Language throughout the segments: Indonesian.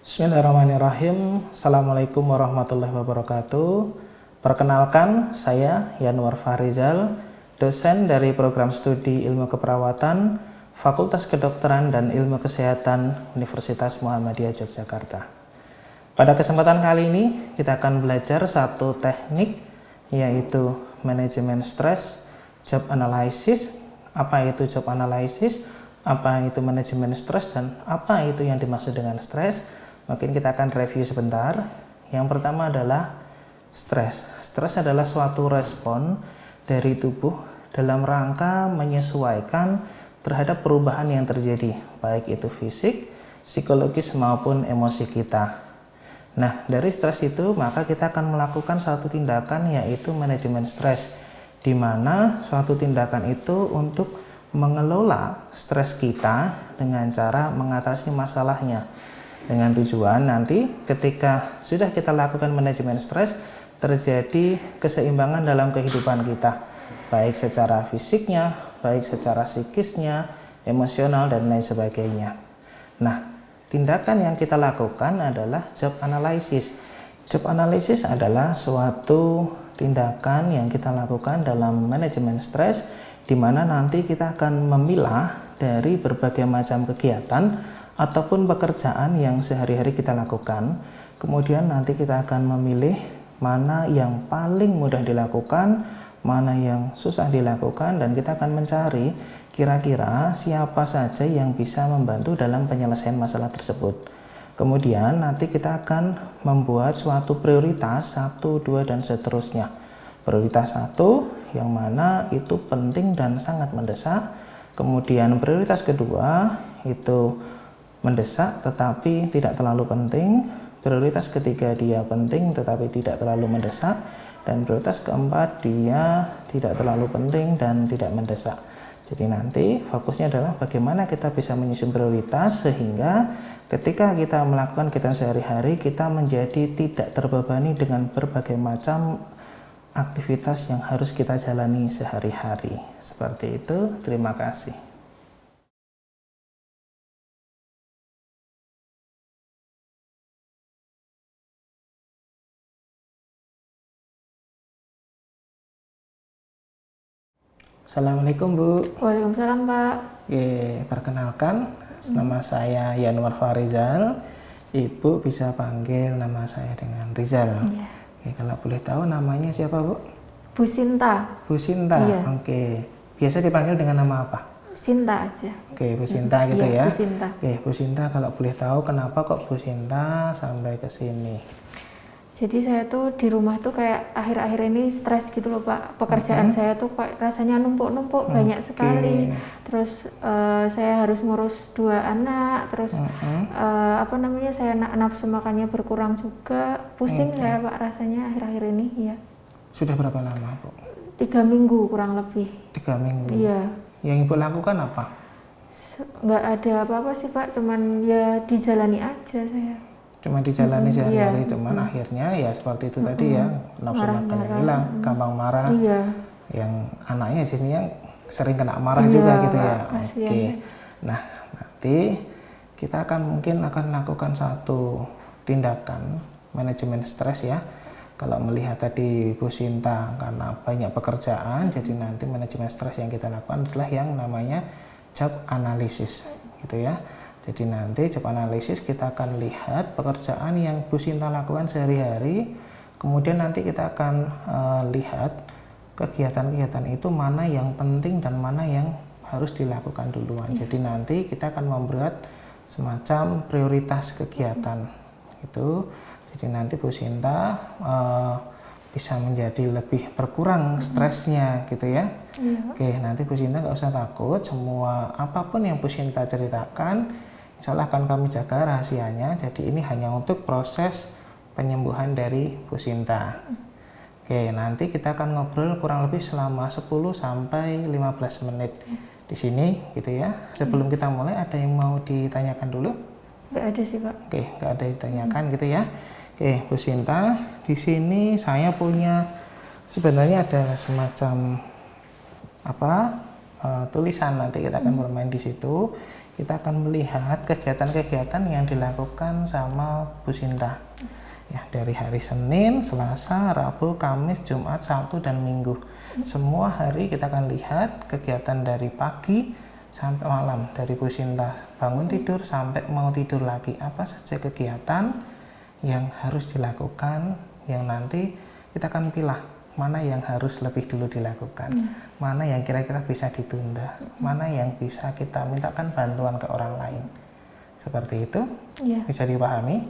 Bismillahirrahmanirrahim. Assalamualaikum warahmatullahi wabarakatuh. Perkenalkan, saya Yanwar Farizal, dosen dari program studi Ilmu Keperawatan, Fakultas Kedokteran dan Ilmu Kesehatan Universitas Muhammadiyah Yogyakarta. Pada kesempatan kali ini, kita akan belajar satu teknik, yaitu manajemen stres, job analysis. Apa itu job analysis? Apa itu manajemen stres dan apa itu yang dimaksud dengan stres? Mungkin kita akan review sebentar. Yang pertama adalah stres. Stres adalah suatu respon dari tubuh dalam rangka menyesuaikan terhadap perubahan yang terjadi, baik itu fisik, psikologis maupun emosi kita. Nah, dari stres itu maka kita akan melakukan suatu tindakan, yaitu manajemen stres, di mana suatu tindakan itu untuk mengelola stres kita dengan cara mengatasi masalahnya, dengan tujuan nanti ketika sudah kita lakukan manajemen stres, terjadi keseimbangan dalam kehidupan kita, baik secara fisiknya, baik secara psikisnya, emosional, dan lain sebagainya. Nah, tindakan yang kita lakukan adalah job analysis. Job analysis adalah suatu tindakan yang kita lakukan dalam manajemen stres, di mana nanti kita akan memilah dari berbagai macam kegiatan ataupun pekerjaan yang sehari-hari kita lakukan. Kemudian nanti kita akan memilih mana yang paling mudah dilakukan, mana yang susah dilakukan, dan kita akan mencari kira-kira siapa saja yang bisa membantu dalam penyelesaian masalah tersebut. Kemudian nanti kita akan membuat suatu prioritas 1, 2, dan seterusnya. Prioritas 1 yang mana itu penting dan sangat mendesak. Kemudian prioritas kedua itu mendesak tetapi tidak terlalu penting. Prioritas ketiga dia penting tetapi tidak terlalu mendesak. Dan prioritas keempat dia tidak terlalu penting dan tidak mendesak. Jadi nanti fokusnya adalah bagaimana kita bisa menyusun prioritas sehingga ketika kita melakukan kegiatan sehari-hari kita menjadi tidak terbebani dengan berbagai macam aktivitas yang harus kita jalani sehari-hari. Seperti itu, terima kasih. Assalamualaikum Bu. Waalaikumsalam Pak. Perkenalkan, nama saya Yanwar Farizal. Ibu bisa panggil nama saya dengan Rizal. Kalau boleh tahu namanya siapa Bu? Bu Sinta. Bu Sinta. Iya. Biasa dipanggil dengan nama apa? Sinta aja. Bu Sinta gitu iya, ya. Bu Sinta. Bu Sinta, kalau boleh tahu kenapa kok Bu Sinta sampai ke sini? Jadi saya tuh di rumah tuh kayak akhir-akhir ini stres gitu loh Pak. Pekerjaan saya tuh rasanya numpuk-numpuk banyak sekali. Terus saya harus ngurus 2 anak. Terus saya nafsu makannya berkurang juga. Pusing saya Pak rasanya akhir-akhir ini ya. Sudah berapa lama Bu? 3 minggu kurang lebih. 3 minggu? Iya. Yang Ibu lakukan apa? Nggak ada apa-apa sih Pak. Cuman ya dijalani aja saya. Cuma dijalani sehari-hari, cuman akhirnya ya seperti itu tadi ya, nafsu makannya hilang, gampang marah. Yang anaknya jadinya sering kena marah juga gitu ya. Nah, nanti kita mungkin akan lakukan satu tindakan manajemen stres ya. Kalau melihat tadi Bu Sinta karena banyak pekerjaan, jadi nanti manajemen stres yang kita lakukan adalah yang namanya job analysis gitu ya. Jadi nanti job analisis kita akan lihat pekerjaan yang Bu Sinta lakukan sehari-hari, kemudian nanti kita akan lihat kegiatan-kegiatan itu mana yang penting dan mana yang harus dilakukan duluan. Jadi nanti kita akan membuat semacam prioritas kegiatan gitu. Jadi nanti Bu Sinta bisa menjadi lebih berkurang stresnya gitu ya. Nanti Bu Sinta nggak usah takut, semua apapun yang Bu Sinta ceritakan insya Allah akan kami jaga rahasianya. Jadi ini hanya untuk proses penyembuhan dari Bu Sinta. Nanti kita akan ngobrol kurang lebih selama 10 sampai 15 menit di sini gitu ya. Sebelum kita mulai, ada yang mau ditanyakan dulu? Nggak ada sih Pak. Nggak ada ditanyakan gitu ya. Bu Sinta, di sini saya punya sebenarnya ada semacam tulisan, nanti kita akan bermain di situ. Kita akan melihat kegiatan-kegiatan yang dilakukan sama Bu Sinta. Ya, dari hari Senin, Selasa, Rabu, Kamis, Jumat, Sabtu, dan Minggu. Semua hari kita akan lihat kegiatan dari pagi sampai malam, dari Bu Sinta bangun tidur sampai mau tidur lagi. Apa saja kegiatan yang harus dilakukan, yang nanti kita akan pilih mana yang harus lebih dulu dilakukan, mana yang kira-kira bisa ditunda, mana yang bisa kita mintakan bantuan ke orang lain. Seperti itu, bisa dipahami?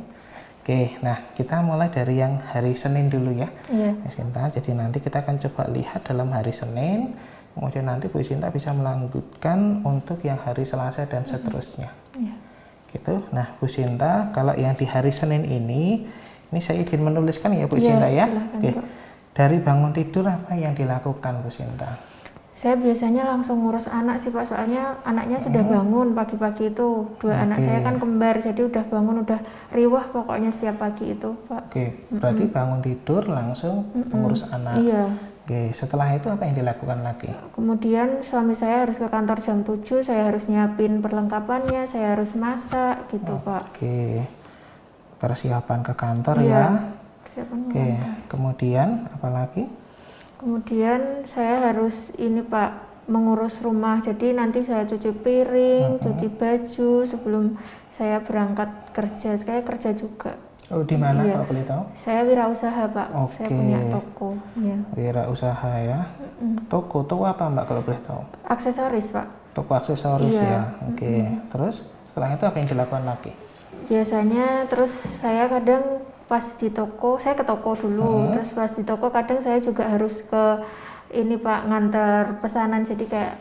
Oke, nah kita mulai dari yang hari Senin dulu ya, Bu Sinta. Jadi nanti kita akan coba lihat dalam hari Senin, kemudian nanti Bu Sinta bisa melanjutkan untuk yang hari Selasa dan seterusnya. Gitu. Nah, Bu Sinta, kalau yang di hari Senin ini saya izin menuliskan ya Bu Sinta ya. Silakan, Oke. Pak. Dari bangun tidur apa yang dilakukan Bu Sinta? Saya biasanya langsung ngurus anak sih Pak, soalnya anaknya sudah bangun pagi-pagi itu. Dua anak saya kan kembar, jadi udah bangun, udah riwah pokoknya setiap pagi itu Pak. Oke, berarti bangun tidur langsung mengurus anak. Iya. Oke, setelah itu apa yang dilakukan lagi? Kemudian suami saya harus ke kantor jam 7, saya harus nyiapin perlengkapannya, saya harus masak gitu Pak. Oke, persiapan ke kantor Iya, ya. persiapan ke Oke, kemudian apa lagi? Kemudian saya harus ini Pak, mengurus rumah. Jadi nanti saya cuci piring, cuci baju sebelum saya berangkat kerja. Saya kerja juga. Oh, di mana kalau boleh tahu? Saya wirausaha Pak. Saya punya toko. Ya. Wirausaha ya. Toko apa Mbak kalau boleh tahu? Aksesoris Pak. Toko aksesoris ya. Oke. Terus setelah itu apa yang dilakukan lagi? Biasanya terus saya kadang pas di toko, saya ke toko dulu, terus pas di toko kadang saya juga harus ke ini Pak, ngantar pesanan, jadi kayak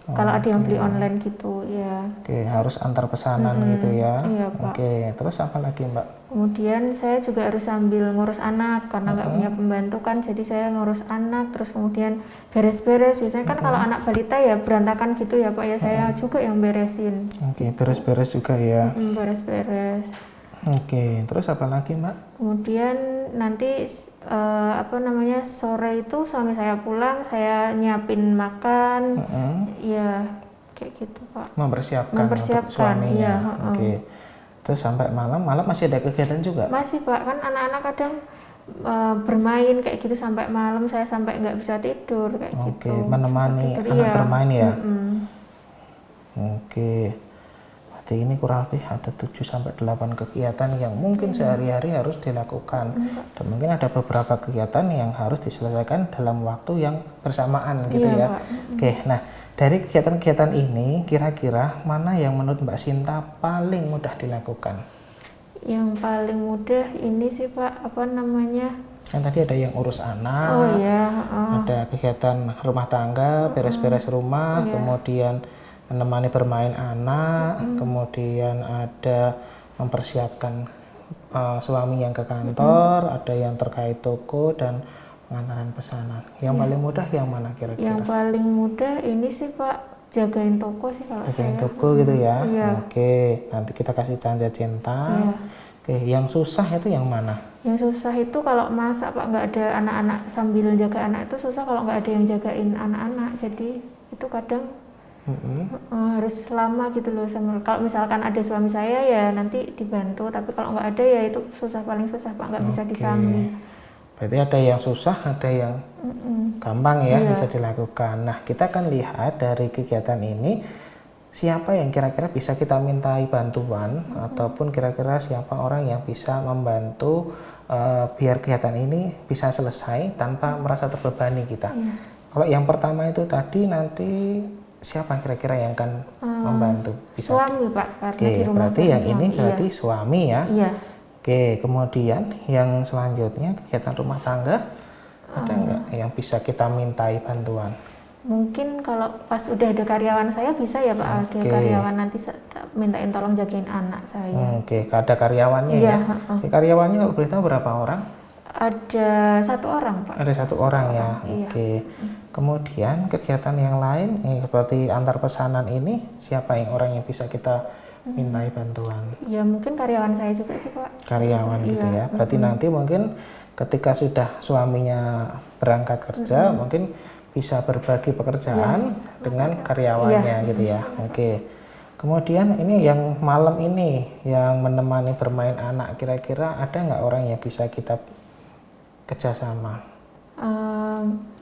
kalau ada yang beli online gitu ya. Oke, harus antar pesanan gitu ya. Iya Pak. Oke, terus apa lagi Mbak? Kemudian saya juga harus sambil ngurus anak karena nggak punya pembantu kan, jadi saya ngurus anak, terus kemudian beres-beres. Biasanya kan kalau anak balita ya berantakan gitu ya Pak ya, saya juga yang beresin. Oke, beres-beres juga ya. Beres-beres. Oke, terus apa lagi Mbak? Kemudian nanti sore itu suami saya pulang, saya nyiapin makan, ya kayak gitu Pak. Mempersiapkan untuk suaminya. Iya. Oke. Terus sampai malam masih ada kegiatan juga? Masih Pak, kan anak-anak kadang bermain kayak gitu sampai malam, saya sampai nggak bisa tidur kayak gitu. Oke, menemani anak bermain ya. Oke. Berarti ini kurang lebih ada 7-8 kegiatan yang mungkin sehari-hari harus dilakukan. Dan mungkin ada beberapa kegiatan yang harus diselesaikan dalam waktu yang bersamaan gitu ya. Pak. Oke, nah dari kegiatan-kegiatan ini kira-kira mana yang menurut Mbak Sinta paling mudah dilakukan? Yang paling mudah ini sih Pak, Kan tadi ada yang urus anak, Oh iya, ada kegiatan rumah tangga, beres-beres rumah, kemudian menemani bermain anak, kemudian ada mempersiapkan suami yang ke kantor, ada yang terkait toko dan pengantaran pesanan. Yang paling mudah yang mana kira-kira? Yang paling mudah ini sih Pak, jagain toko sih kalau Jagain saya. toko gitu ya. Iya. Oke, nanti kita kasih canda cinta. Oke, yang susah itu yang mana? Yang susah itu kalau masak Pak, nggak ada anak-anak, sambil jaga anak itu susah kalau nggak ada yang jagain anak-anak. Jadi itu kadang harus lama gitu loh. Kalau misalkan ada suami saya ya nanti dibantu, tapi kalau nggak ada ya itu paling susah Pak, nggak bisa disambi. Berarti ada yang susah, ada yang gampang ya, bisa dilakukan. Nah, kita akan lihat dari kegiatan ini siapa yang kira-kira bisa kita mintai bantuan, ataupun kira-kira siapa orang yang bisa membantu biar kegiatan ini bisa selesai tanpa merasa terbebani kita. Kalau yang pertama itu tadi nanti siapa kira-kira yang akan membantu? Bisa suami Pak, karena Oke, di rumah berarti yang suami. ini berarti suami ya. Iya. Oke, kemudian yang selanjutnya kegiatan rumah tangga ada nggak yang bisa kita mintai bantuan? Mungkin kalau pas udah ada karyawan saya bisa ya Pak, ada karyawan nanti mintain tolong jagain anak saya. Oke, ada karyawannya Iya, ya. Oke, karyawannya kalau boleh tahu berapa orang? Ada 1 orang Pak. Ada 1 orang ya. Iya. Oke. Kemudian kegiatan yang lain seperti antar pesanan ini siapa orang yang bisa kita mintai bantuan? Ya mungkin karyawan saya juga sih Pak. Karyawan gitu ya. Berarti nanti mungkin ketika sudah suaminya berangkat kerja mungkin bisa berbagi pekerjaan dengan karyawannya gitu ya. Oke. Kemudian ini yang malam ini yang menemani bermain anak, kira-kira ada nggak orang yang bisa kita kerjasama?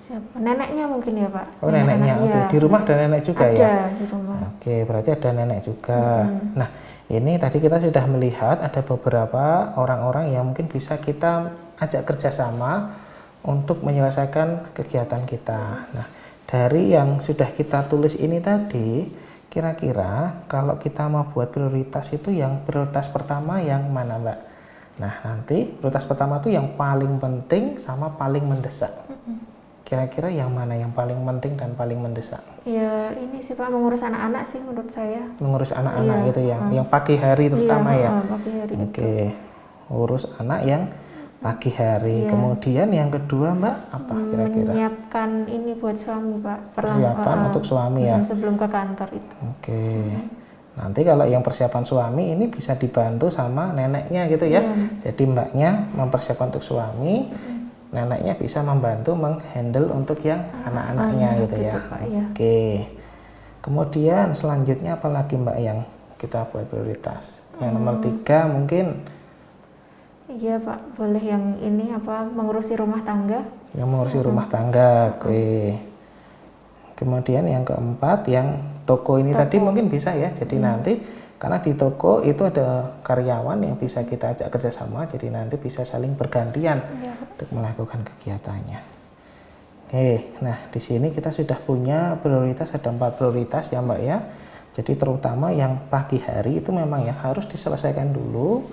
Siapa? Neneknya mungkin ya Pak. Oh neneknya, oke. Di rumah ada nenek juga ada, ya? Ada di rumah. Oke, berarti ada nenek juga. Nah, ini tadi kita sudah melihat ada beberapa orang-orang yang mungkin bisa kita ajak kerjasama untuk menyelesaikan kegiatan kita. Nah, dari yang sudah kita tulis ini tadi, kira-kira kalau kita mau buat prioritas itu yang prioritas pertama yang mana Mbak? Nah, nanti prioritas pertama itu yang paling penting sama paling mendesak. Kira-kira yang mana yang paling penting dan paling mendesak? Ya ini sih Pak, mengurus anak-anak sih menurut saya. Mengurus anak-anak gitu ya, yang pagi hari terutama ya? Pagi hari. Oke, urus anak yang pagi hari. Kemudian yang kedua Mbak, apa kira-kira? Menyiapkan ini buat suami Pak. Persiapan untuk suami ya? Sebelum ke kantor itu. Oke. Nanti kalau yang persiapan suami ini bisa dibantu sama neneknya gitu ya. Jadi mbaknya mempersiapkan untuk suami, neneknya bisa membantu menghandle untuk yang anak-anaknya gitu ya. Pak, Oke. Kemudian selanjutnya apa lagi Mbak yang kita buat prioritas? Yang nomor 3 mungkin? Iya Pak, boleh yang ini apa mengurusi rumah tangga? Yang mengurusi rumah tangga, oke. Kemudian yang keempat yang toko ini tadi mungkin bisa ya. Jadi nanti karena di toko itu ada karyawan yang bisa kita ajak kerjasama, jadi nanti bisa saling bergantian untuk melakukan kegiatannya. Oke, nah di sini kita sudah punya prioritas, ada 4 prioritas ya Mbak ya. Jadi terutama yang pagi hari itu memang ya harus diselesaikan dulu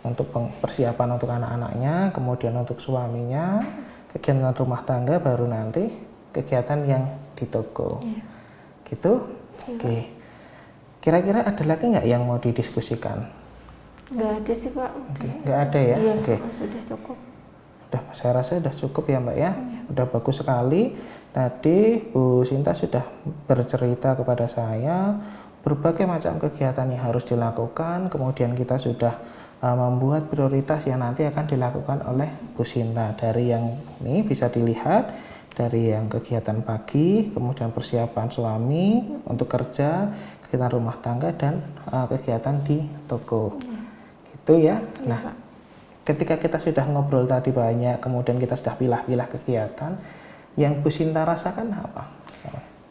untuk persiapan untuk anak-anaknya, kemudian untuk suaminya, kegiatan rumah tangga, baru nanti kegiatan yang di toko. Gitu? Oke. Kira-kira ada lagi nggak yang mau didiskusikan? Nggak ada sih Pak. Oke, nggak ada ya? Iya, Oke. sudah cukup. Saya rasa sudah cukup ya Mbak ya. Udah bagus sekali. Tadi Bu Sinta sudah bercerita kepada saya berbagai macam kegiatan yang harus dilakukan. Kemudian kita sudah membuat prioritas yang nanti akan dilakukan oleh Bu Sinta. Dari yang ini bisa dilihat dari yang kegiatan pagi, kemudian persiapan suami untuk kerja, kegiatan rumah tangga, dan kegiatan di toko. Gitu ya. Nah, ketika kita sudah ngobrol tadi banyak, kemudian kita sudah pilah-pilah kegiatan, yang Bu Sinta rasakan apa?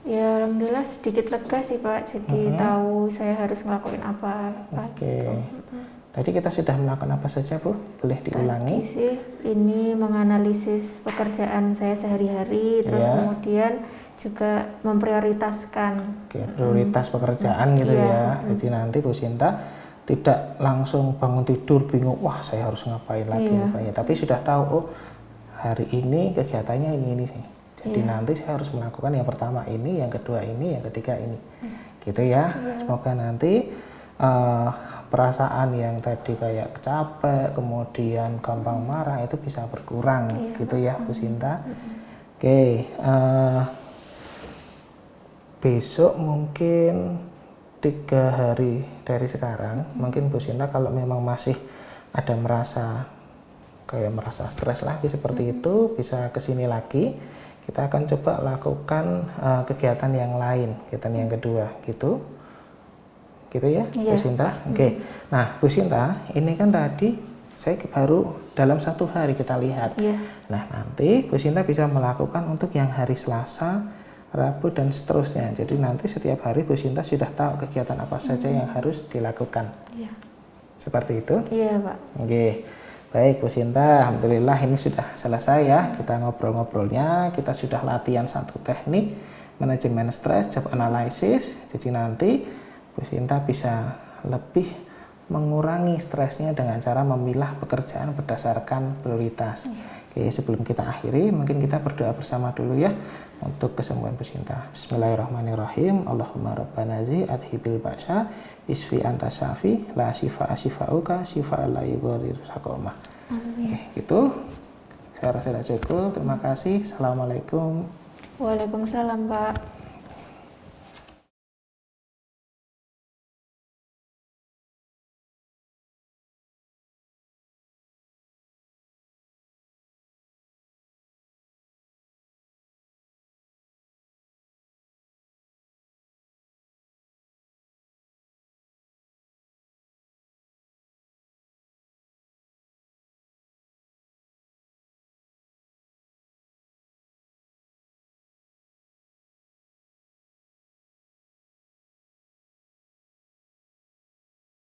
Ya alhamdulillah sedikit lega sih Pak, jadi tahu saya harus ngelakuin apa. Oke. Gitu. Tadi kita sudah melakukan apa saja Bu? Boleh diulangi? Tadi sih ini menganalisis pekerjaan saya sehari-hari, terus kemudian juga memprioritaskan. Oke, prioritas pekerjaan gitu ya. Jadi nanti Bu Sinta tidak langsung bangun tidur bingung, wah saya harus ngapain lagi, tapi sudah tahu, oh hari ini kegiatannya ini sih. Jadi nanti saya harus melakukan yang pertama ini, yang kedua ini, yang ketiga ini. Gitu ya. Semoga nanti perasaan yang tadi kayak capek, kemudian gampang marah itu bisa berkurang gitu ya Bu Sinta. Oke, besok mungkin 3 hari dari sekarang, mungkin Bu Sinta kalau memang masih ada merasa stres lagi seperti itu, bisa kesini lagi. Kita akan coba lakukan kegiatan yang lain, kegiatan yang kedua gitu. Gitu ya, Bu Sinta. Oke. Nah, Bu Sinta, ini kan tadi saya baru dalam 1 hari kita lihat. Nah, nanti Bu Sinta bisa melakukan untuk yang hari Selasa, Rabu, dan seterusnya. Jadi nanti setiap hari Bu Sinta sudah tahu kegiatan apa saja yang harus dilakukan. Seperti itu? Iya, Pak. Oke. Baik Bu Sinta, alhamdulillah ini sudah selesai ya. Kita ngobrol-ngobrolnya, kita sudah latihan 1 teknik manajemen stres, job analysis. Jadi nanti Bu Sinta bisa lebih mengurangi stresnya dengan cara memilah pekerjaan berdasarkan prioritas. Oke, sebelum kita akhiri, mungkin kita berdoa bersama dulu ya untuk kesembuhan Bu Sinta. Bismillahirrahmanirrahim. Allahumma rabbana adhibil ba'sa isfi anta syafi la shifa'a shifa'uka shifa'an la yughadiru saqama. Amin. Gitu. Saya rasa sudah cukup. Terima kasih. Assalamualaikum. Waalaikumsalam, Pak.